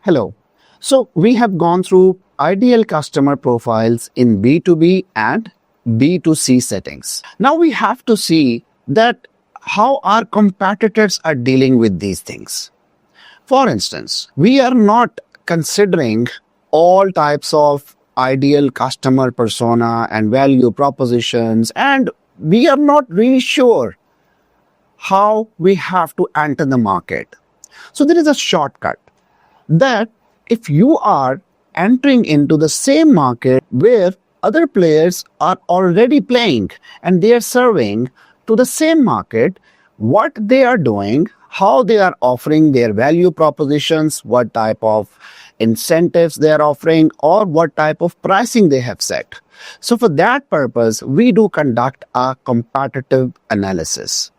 Hello. So we have gone through ideal customer profiles in B2B and B2C settings. Now we have to see that how our competitors are dealing with these things. For instance, we are not considering all types of ideal customer persona and value propositions, and we are not really sure how we have to enter the market. So there is a shortcut that if you are entering into the same market where other players are already playing and they are serving to the same market, what they are doing, how they are offering their value propositions, what type of incentives they are offering, or what type of pricing they have set. So for that purpose, we do conduct a competitive analysis.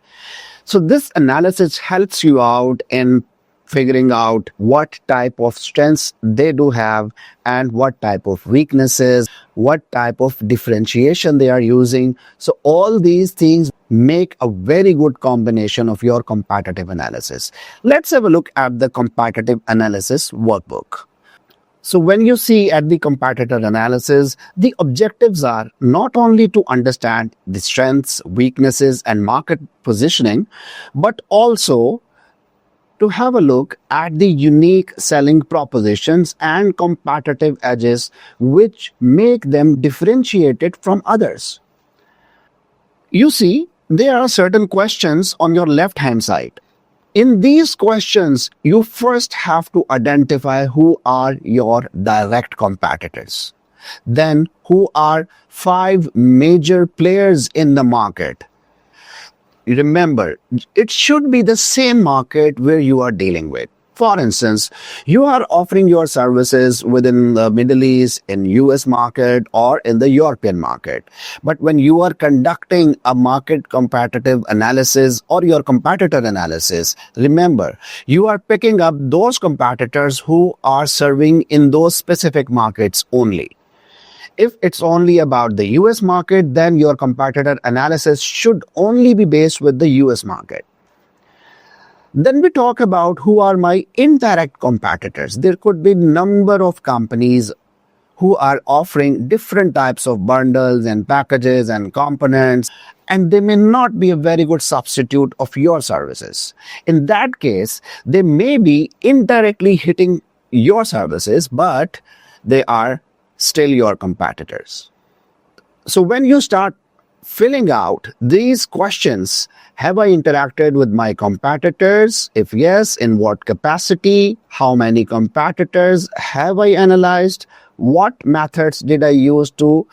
So this analysis helps you out in figuring out what type of strengths they do have and what type of weaknesses, what type of differentiation they are using. So all these things make a very good combination of your competitive analysis. Let's have a look at the competitive analysis workbook. So when you see at the competitor analysis, the objectives are not only to understand the strengths, weaknesses, and market positioning, but also to have a look at the unique selling propositions and competitive edges which make them differentiated from others. You see, there are certain questions on your left-hand side. In these questions, you first have to identify who are your direct competitors. Then, who are 5 major players in the market. Remember, it should be the same market where you are dealing with. For instance, you are offering your services within the Middle East, in US market, or in the European market. But when you are conducting a market competitive analysis or your competitor analysis, remember, you are picking up those competitors who are serving in those specific markets only. If it's only about the US market, then your competitor analysis should only be based with the US market. Then we talk about who are my indirect competitors. There could be number of companies who are offering different types of bundles and packages and components, and they may not be a very good substitute of your services. In that case, they may be indirectly hitting your services, but they are still your competitors. So when you start filling out these questions, have I interacted with my competitors? If yes, in what capacity? How many competitors have I analyzed? What methods did I use to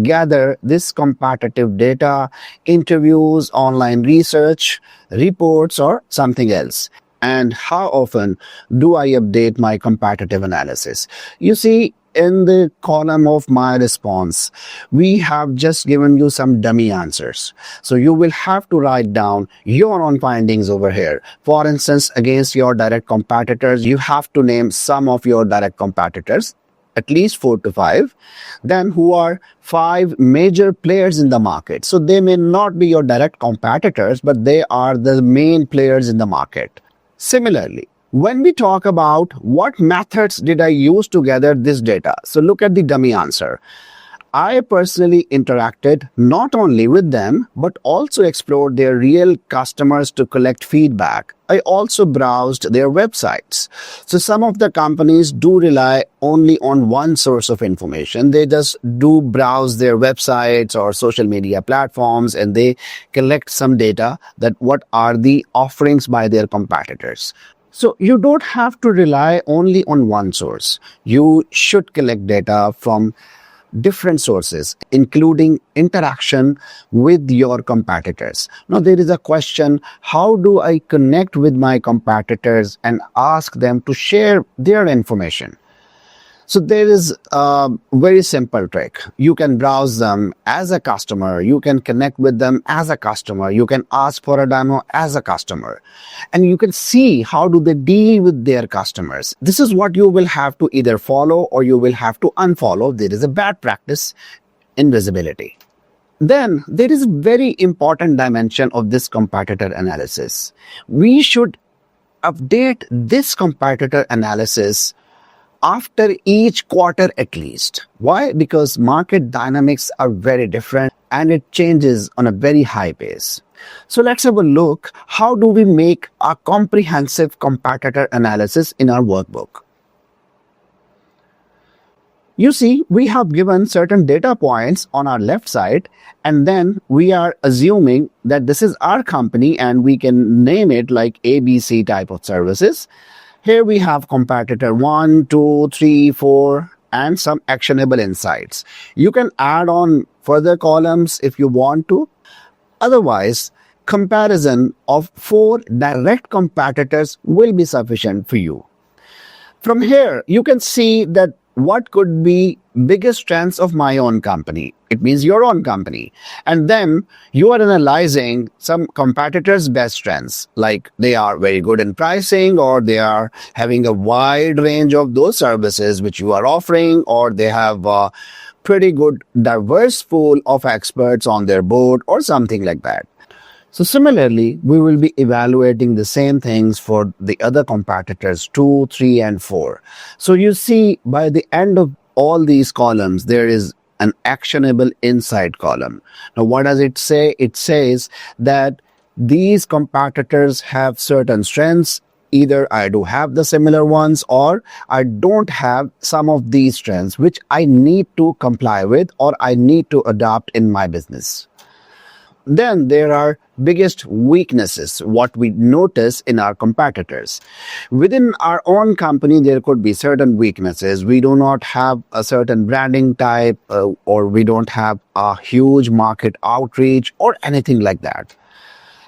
gather this competitive data? Interviews, online research, reports, or something else? And how often do I update my competitive analysis? You see, in the column of my response, we have just given you some dummy answers. So you will have to write down your own findings over here. For instance, against your direct competitors, you have to name some of your direct competitors, at least 4 to 5. Then who are 5 major players in the market. So they may not be your direct competitors, but they are the main players in the market. Similarly, when we talk about what methods did I use to gather this data, so look at the dummy answer. I personally interacted not only with them, but also explored their real customers to collect feedback. I also browsed their websites. So some of the companies do rely only on one source of information. They just do browse their websites or social media platforms and they collect some data that what are the offerings by their competitors. So you don't have to rely only on one source. You should collect data from different sources, including interaction with your competitors. Now, there is a question, how do I connect with my competitors and ask them to share their information? So there is a very simple trick. You can browse them as a customer. You can connect with them as a customer. You can ask for a demo as a customer. And you can see how do they deal with their customers. This is what you will have to either follow or you will have to unfollow. There is a bad practice in visibility. Then there is a very important dimension of this competitor analysis. We should update this competitor analysis after each quarter at least. Why? Because market dynamics are very different and it changes on a very high pace. So let's have a look. How do we make a comprehensive competitor analysis in our workbook? You see, we have given certain data points on our left side, and then we are assuming that this is our company and we can name it like ABC type of services. Here we have competitor 1, 2, 3, 4, and some actionable insights. You can add on further columns if you want to. Otherwise, comparison of 4 direct competitors will be sufficient for you. From here, you can see that what could be biggest strengths of my own company. It means your own company. And then you are analyzing some competitors' best strengths, like they are very good in pricing, or they are having a wide range of those services which you are offering, or they have a pretty good diverse pool of experts on their board, or something like that. So similarly, we will be evaluating the same things for the other competitors 2, 3, and 4. So you see, by the end of all these columns, there is an actionable insight column. Now, what does it say? It says that these competitors have certain strengths. Either I do have the similar ones, or I don't have some of these strengths which I need to comply with or I need to adopt in my business. Then there are biggest weaknesses, what we notice in our competitors. Within our own company, there could be certain weaknesses. We do not have a certain branding type, or we don't have a huge market outreach or anything like that.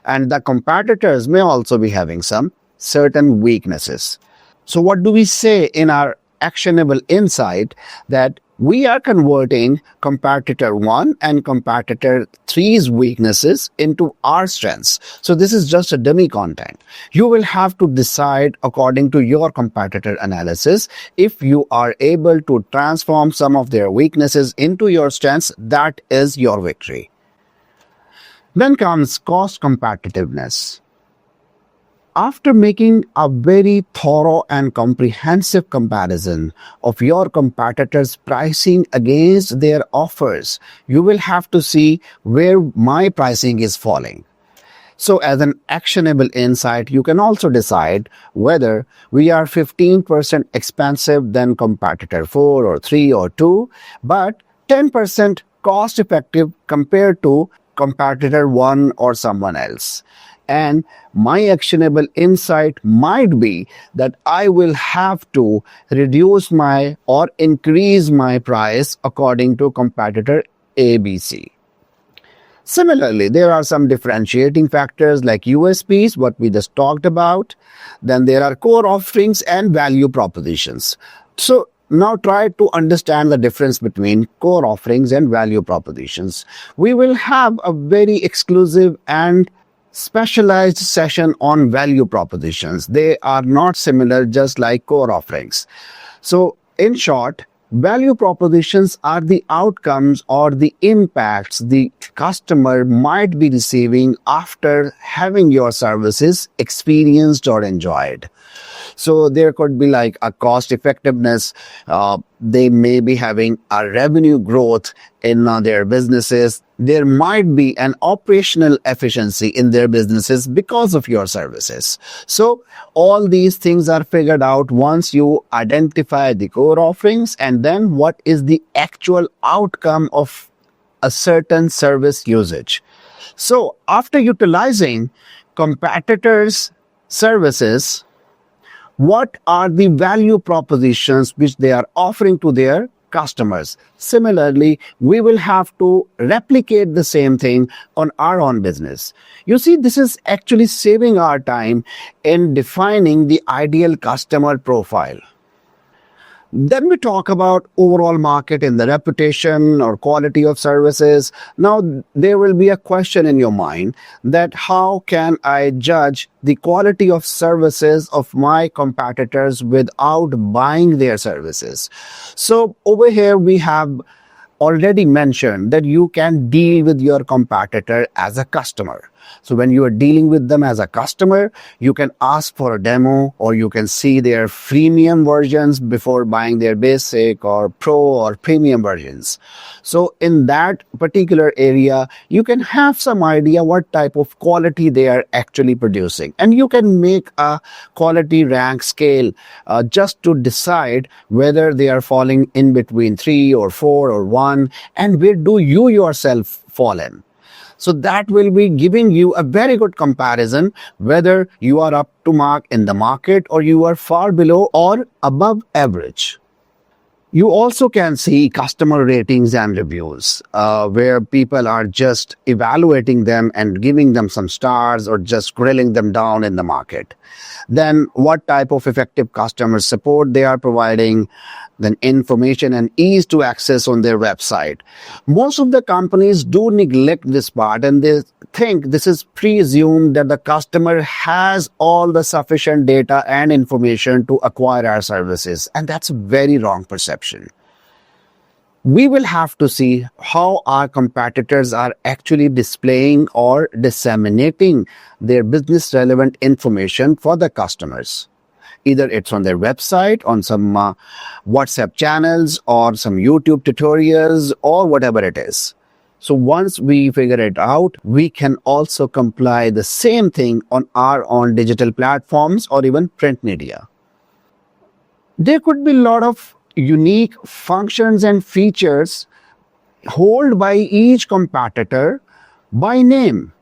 And the competitors may also be having some certain weaknesses. So what do we say in our actionable insight? That we are converting competitor 1 and competitor 3's weaknesses into our strengths. So this is just a dummy content. You will have to decide according to your competitor analysis. If you are able to transform some of their weaknesses into your strengths, that is your victory. Then comes cost competitiveness. After making a very thorough and comprehensive comparison of your competitors' pricing against their offers, you will have to see where my pricing is falling. So as an actionable insight, you can also decide whether we are 15% expensive than competitor 4 or 3 or 2, but 10% cost effective compared to competitor 1 or someone else. And my actionable insight might be that I will have to reduce my or increase my price according to competitor ABC. Similarly, there are some differentiating factors like USPs, what we just talked about. Then there are core offerings and value propositions. So now try to understand the difference between core offerings and value propositions. We will have a very exclusive and specialized session on value propositions. They are not similar, just like core offerings. So in short, value propositions are the outcomes or the impacts the customer might be receiving after having your services experienced or enjoyed. So there could be like a cost effectiveness. They may be having a revenue growth in their businesses. There might be an operational efficiency in their businesses because of your services. So all these things are figured out once you identify the core offerings and then what is the actual outcome of a certain service usage. So after utilizing competitors' services, what are the value propositions which they are offering to their customers? Similarly, we will have to replicate the same thing on our own business. You see, this is actually saving our time in defining the ideal customer profile. Then we talk about overall market and the reputation or quality of services. Now, there will be a question in your mind that how can I judge the quality of services of my competitors without buying their services? So over here, we have already mentioned that you can deal with your competitor as a customer. So when you are dealing with them as a customer, you can ask for a demo, or you can see their freemium versions before buying their basic or pro or premium versions. So in that particular area, you can have some idea what type of quality they are actually producing. And you can make a quality rank scale just to decide whether they are falling in between 3 or 4 or 1, and where do you yourself fall in. So that will be giving you a very good comparison whether you are up to mark in the market or you are far below or above average. You also can see customer ratings and reviews, where people are just evaluating them and giving them some stars or just grilling them down in the market. Then what type of effective customer support they are providing, then information and ease to access on their website. Most of the companies do neglect this part, and they think this is presumed that the customer has all the sufficient data and information to acquire our services. And that's a very wrong perception. We will have to see how our competitors are actually displaying or disseminating their business relevant information for the customers. Either it's on their website, on some WhatsApp channels, or some YouTube tutorials, or whatever it is. So once we figure it out, we can also comply the same thing on our own digital platforms or even print media. There could be a lot of unique functions and features held by each competitor by name.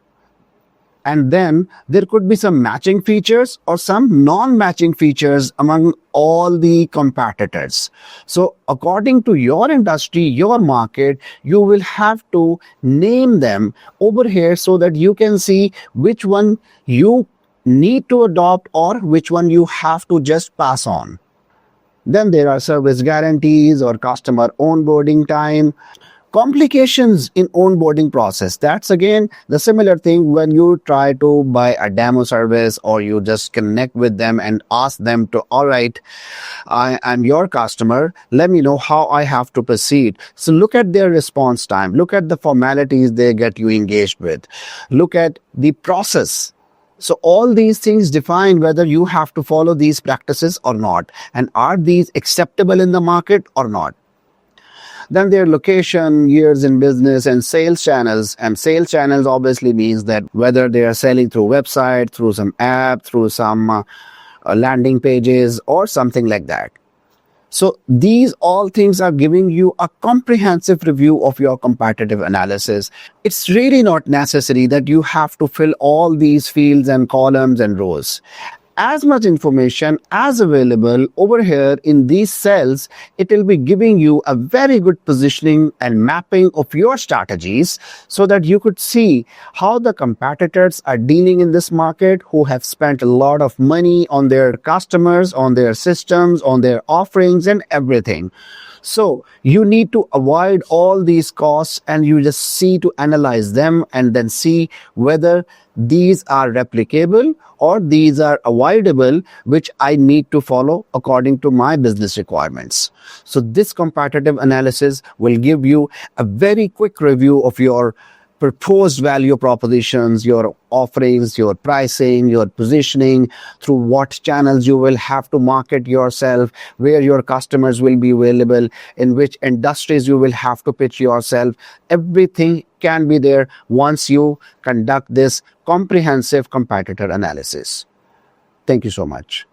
And then there could be some matching features or some non-matching features among all the competitors. So according to your industry, your market, you will have to name them over here so that you can see which one you need to adopt or which one you have to just pass on. Then there are service guarantees or customer onboarding time. Complications in onboarding process. That's again the similar thing when you try to buy a demo service or you just connect with them and ask them to, all right, I'm your customer. Let me know how I have to proceed. So look at their response time. Look at the formalities they get you engaged with. Look at the process. So all these things define whether you have to follow these practices or not. And are these acceptable in the market or not? Then their location, years in business, and sales channels. And sales channels obviously means that whether they are selling through website, through some app, through some landing pages or something like that. So these all things are giving you a comprehensive review of your competitive analysis. It's really not necessary that you have to fill all these fields and columns and rows. As much information as available over here in these cells, it will be giving you a very good positioning and mapping of your strategies so that you could see how the competitors are dealing in this market, who have spent a lot of money on their customers, on their systems, on their offerings and everything. So you need to avoid all these costs and you just see to analyze them and then see whether these are replicable or these are avoidable, which I need to follow according to my business requirements. So this competitive analysis will give you a very quick review of your proposed value propositions, your offerings, your pricing, your positioning, through what channels you will have to market yourself, where your customers will be available, in which industries you will have to pitch yourself. Everything can be there once you conduct this comprehensive competitor analysis. Thank you so much.